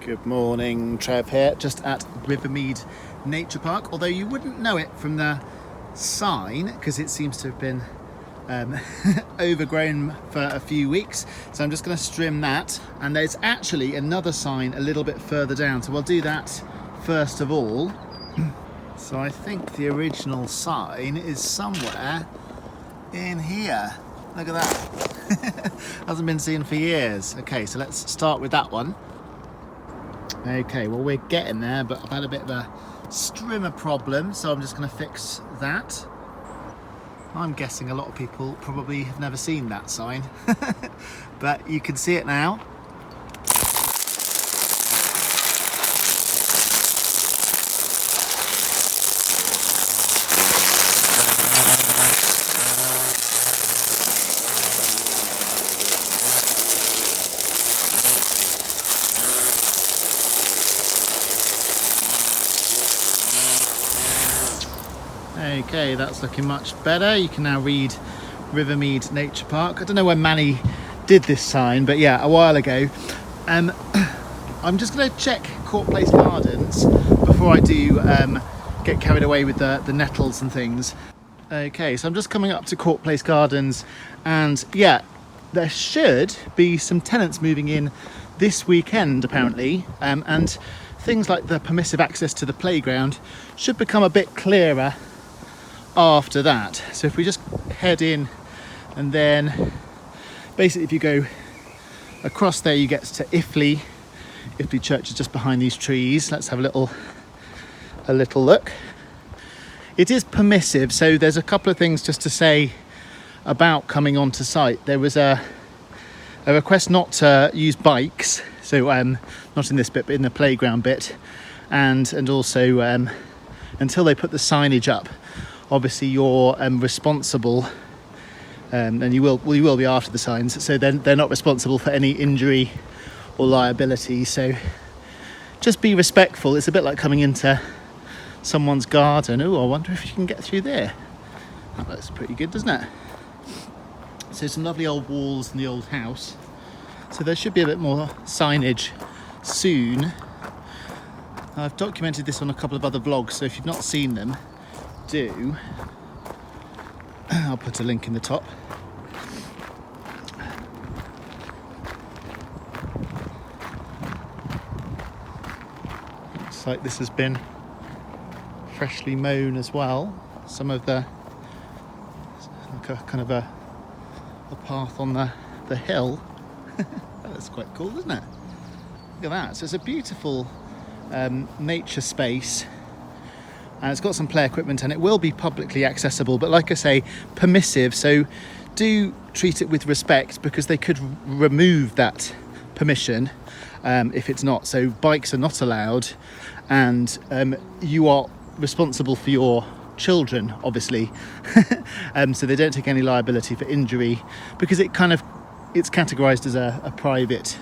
Good morning, Trev here, just at Rivermead Nature Park, although you wouldn't know it from the sign because it seems to have been overgrown for a few weeks, so I'm just going to trim that. And there's actually another sign a little bit further down, so we'll do that first of all. So I think the original sign is somewhere in here. Look at that. Hasn't been seen for years. Okay, so let's start with that one. Okay, well, we're getting there, but I've had a bit of a strimmer problem, so I'm just going to fix that. I'm guessing a lot of people probably have never seen that sign, but you can see it now. Okay, that's looking much better. You can now read Rivermead Nature Park. I don't know when Manny did this sign, but yeah, a while ago. I'm just going to check Court Place Gardens before I do get carried away with the nettles and things. Okay, so I'm just coming up to Court Place Gardens, and yeah, there should be some tenants moving in this weekend apparently, and things like the permissive access to the playground should become a bit clearer after that. So if we just head in, and then basically if you go across there you get to Iffley Church is just behind these trees. Let's have a little look. It is permissive, so there's a couple of things just to say about coming onto site. There was a request not to use bikes, so not in this bit but in the playground bit, and also until they put the signage up, obviously you're responsible, and you will be after the signs, so then they're not responsible for any injury or liability. So just be respectful. It's a bit like coming into someone's garden. Oh, I wonder if you can get through there. That looks pretty good, doesn't it? So some lovely old walls in the old house. So there should be a bit more signage soon. I've documented this on a couple of other vlogs, so if you've not seen them, do. I'll put a link in the top. Looks like this has been freshly mown as well. Some of the like a kind of a path on the hill. That's quite cool, isn't it? Look at that. So it's a beautiful nature space. And it's got some play equipment, and it will be publicly accessible, but like I say, permissive, so do treat it with respect, because they could remove that permission if it's not. So bikes are not allowed, and you are responsible for your children, obviously. So they don't take any liability for injury, because it's categorised as a private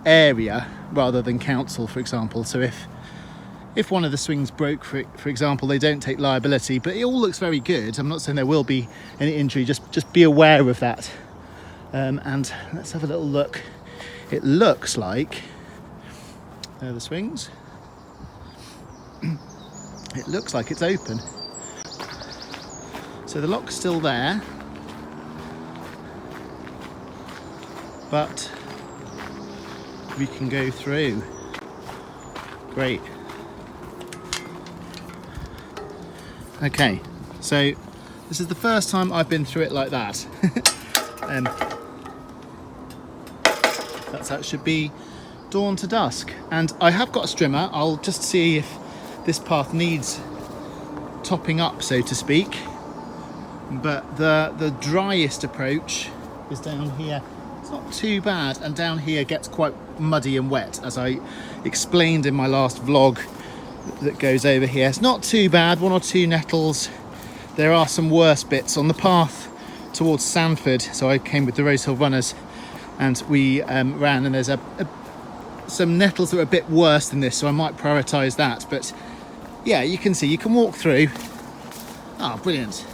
area rather than council, for example. So if one of the swings broke, for example, they don't take liability, but it all looks very good. I'm not saying there will be any injury, just be aware of that. And let's have a little look. It looks like, there are the swings. It looks like it's open. So the lock's still there, but we can go through. Great. Okay, so this is the first time I've been through it like that. That's how it should be, dawn to dusk. And I have got a strimmer. I'll just see if this path needs topping up, so to speak. But the driest approach is down here. It's not too bad, and down here gets quite muddy and wet, as I explained in my last vlog that goes over here. It's not too bad, one or two nettles. There are some worse bits on the path towards Sanford. So I came with the Rosehill runners, and we ran, and there's some nettles that are a bit worse than this, so I might prioritise that. But yeah, you can see, you can walk through. Ah, brilliant.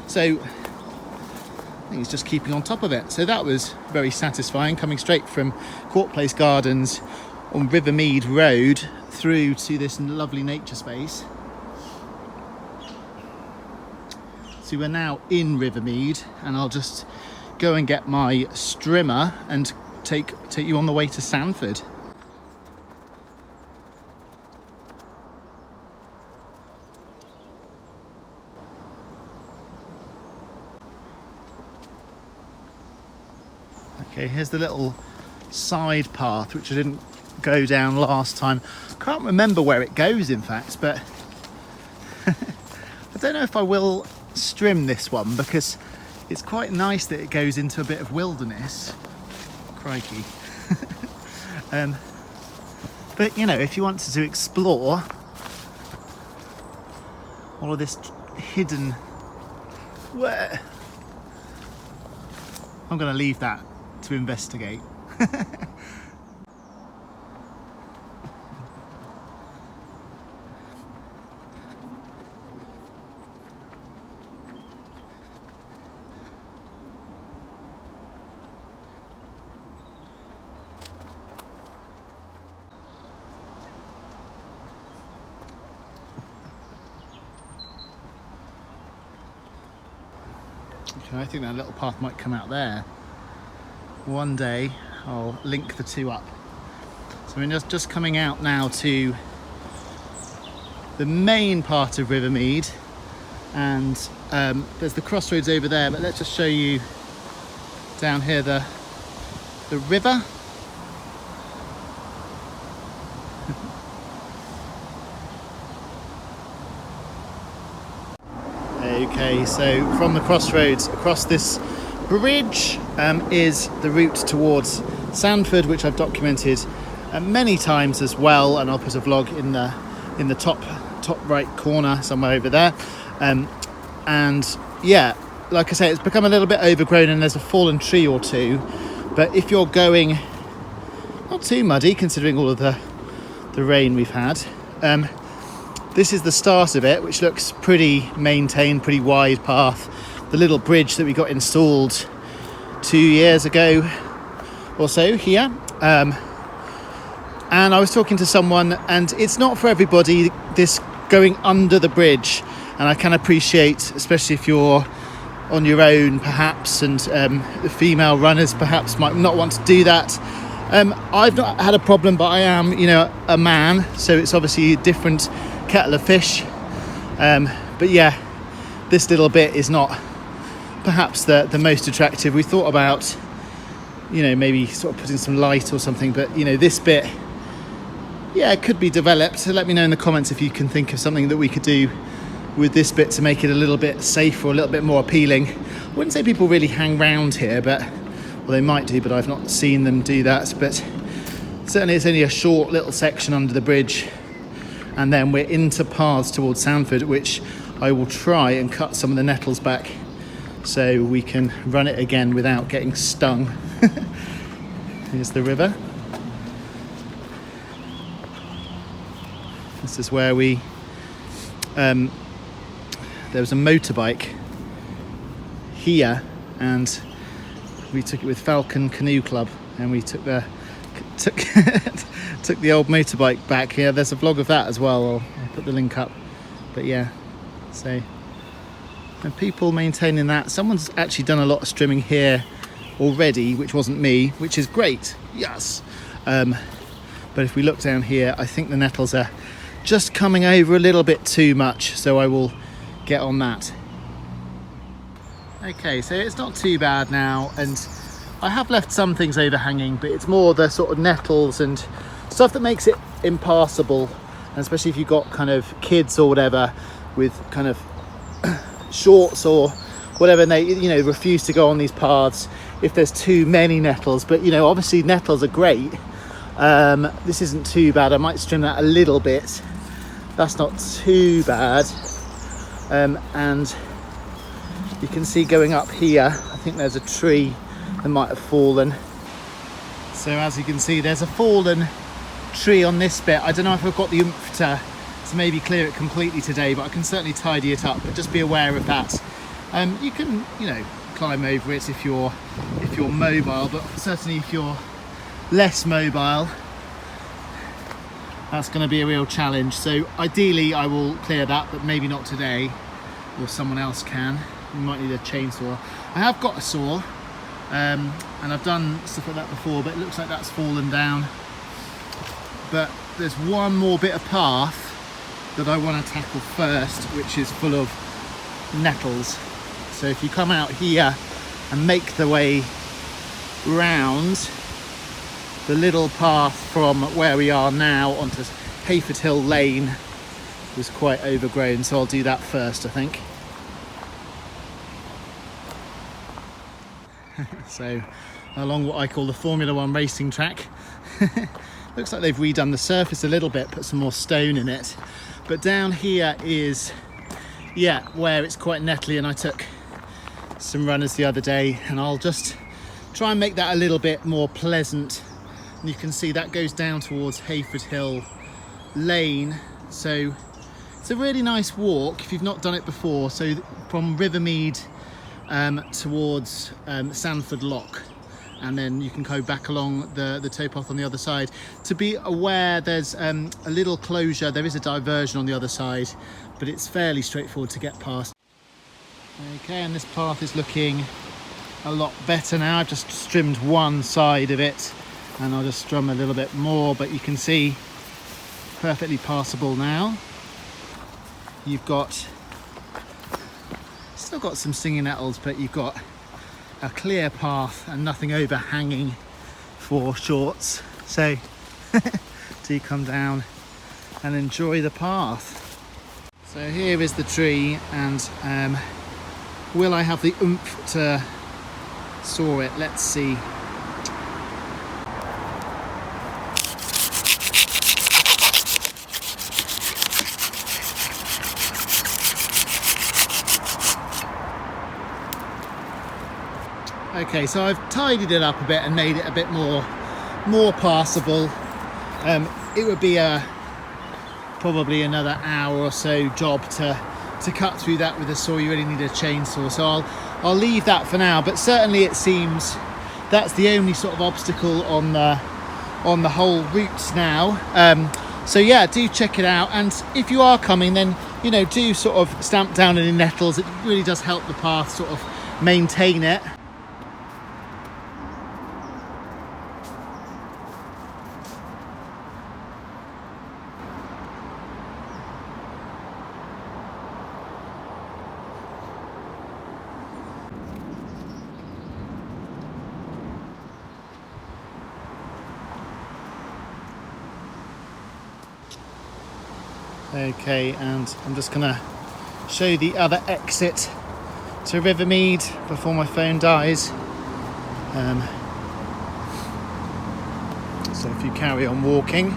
So I think he's just keeping on top of it. So that was very satisfying, coming straight from Court Place Gardens on Rivermead Road through to this lovely nature space. So we're now in Rivermead, and I'll just go and get my strimmer and take you on the way to Sandford. Okay, here's the little side path which I didn't go down last time. Can't remember where it goes, in fact, but I don't know if I will strim this one, because it's quite nice that it goes into a bit of wilderness. Crikey. But you know, if you wanted to explore all of this hidden, where I'm going to leave that to investigate. Okay, I think that little path might come out there. One day I'll link the two up. So we're just coming out now to the main part of Rivermead, and there's the crossroads over there, but let's just show you down here the river. Okay, so from the crossroads across this bridge is the route towards Sandford, which I've documented many times as well, and I'll put a vlog in the top right corner somewhere over there. And yeah, like I say, it's become a little bit overgrown and there's a fallen tree or two, but if you're going not too muddy considering all of the rain we've had, this is the start of it, which looks pretty maintained, pretty wide path. The little bridge that we got installed 2 years ago or so here. And I was talking to someone, and it's not for everybody, this going under the bridge. And I can appreciate, especially if you're on your own perhaps, and the female runners perhaps might not want to do that. I've not had a problem, but I am, a man, so it's obviously a different kettle of fish. But yeah, this little bit is not perhaps the most attractive. We thought about, maybe sort of putting some light or something, but this bit, yeah, it could be developed. So let me know in the comments if you can think of something that we could do with this bit to make it a little bit safer, a little bit more appealing. I wouldn't say people really hang round here, but well, they might do, but I've not seen them do that. But certainly it's only a short little section under the bridge, and then we're into paths towards Sandford, which I will try and cut some of the nettles back so we can run it again without getting stung. Here's the river. This is where there was a motorbike here, and we took it with Falcon Canoe Club, and we took the old motorbike back. Yeah, there's a vlog of that as well. I'll put the link up. But yeah, so and people maintaining that. Someone's actually done a lot of strimming here already, which wasn't me, which is great. Yes. But if we look down here, I think the nettles are just coming over a little bit too much, so I will get on that. Okay, so it's not too bad now, and I have left some things overhanging, but it's more the sort of nettles and stuff that makes it impassable, and especially if you've got kind of kids or whatever with kind of shorts or whatever, and they refuse to go on these paths if there's too many nettles. But obviously nettles are great. This isn't too bad. I might strim that a little bit. That's not too bad. And you can see going up here, I think there's a tree that might have fallen. So as you can see, there's a fallen tree on this bit. I don't know if I've got the oomph to maybe clear it completely today, but I can certainly tidy it up. But just be aware of that. You can climb over it if you're mobile, but certainly if you're less mobile, that's going to be a real challenge. So ideally I will clear that, but maybe not today, or someone else can. We might need a chainsaw. I have got a saw, and I've done stuff like that before, but it looks like that's fallen down. But there's one more bit of path that I want to tackle first, which is full of nettles. So if you come out here and make the way round the little path from where we are now onto Hayford Hill Lane, was quite overgrown, so I'll do that first, I think. So along what I call the Formula One racing track. Looks like they've redone the surface a little bit, put some more stone in it, but down here is, yeah, where it's quite nettly, and I took some runners the other day, and I'll just try and make that a little bit more pleasant. And you can see that goes down towards Hayford Hill Lane, so it's a really nice walk if you've not done it before. So from Rivermead towards Sandford Lock, and then you can go back along the towpath on the other side. To be aware, there's a little closure, there is a diversion on the other side, but it's fairly straightforward to get past. Okay, and this path is looking a lot better now. I've just trimmed one side of it, and I'll just strum a little bit more, but you can see perfectly passable now. You've got, still got some stinging nettles, but you've got a clear path and nothing overhanging for shorts. So do come down and enjoy the path. So here is the tree, and will I have the oomph to saw it? Let's see. Okay, so I've tidied it up a bit and made it a bit more passable. It would be probably another hour or so job to cut through that with a saw. You really need a chainsaw, so I'll leave that for now. But certainly it seems that's the only sort of obstacle on the whole route now. So yeah, do check it out, and if you are coming, then you know, do sort of stamp down any nettles. It really does help the path sort of maintain it. Okay, and I'm just gonna show you the other exit to Rivermead before my phone dies. So if you carry on walking,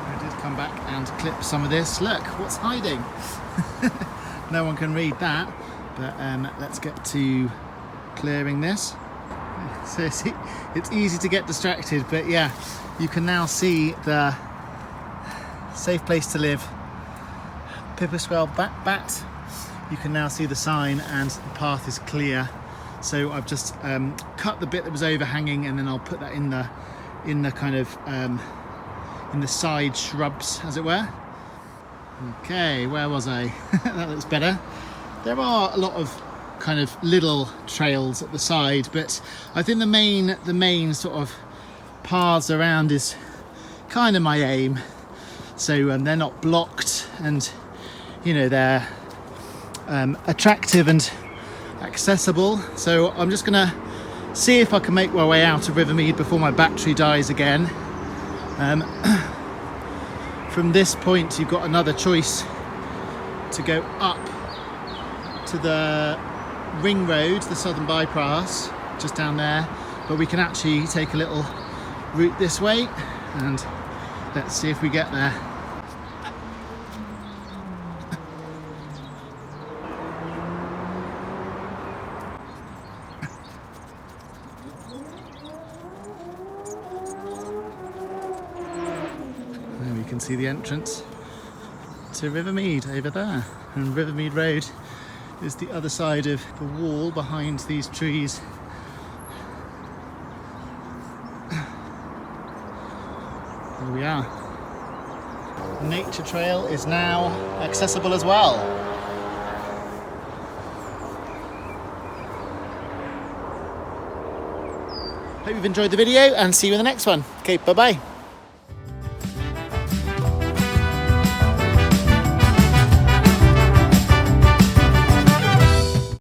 I did come back and clip some of this. Look, what's hiding? No one can read that, but let's get to clearing this. So it's easy to get distracted, but yeah, you can now see the safe place to live, Pipperswell Bat. You can now see the sign, and the path is clear. So I've just cut the bit that was overhanging, and then I'll put that in the kind of in the side shrubs, as it were. Okay, where was I? That looks better. There are a lot of kind of little trails at the side, but I think the main sort of paths around is kind of my aim. So they're not blocked, and you know, they're attractive and accessible. So I'm just gonna see if I can make my way out of Rivermead before my battery dies again. From this point, you've got another choice to go up to the ring road, the southern bypass, just down there, but we can actually take a little route this way, and let's see if we get there. There we can see the entrance to Rivermead over there. And Rivermead Road is the other side of the wall behind these trees. Here we are. Nature Trail is now accessible as well. Hope you've enjoyed the video and see you in the next one. Okay, bye bye.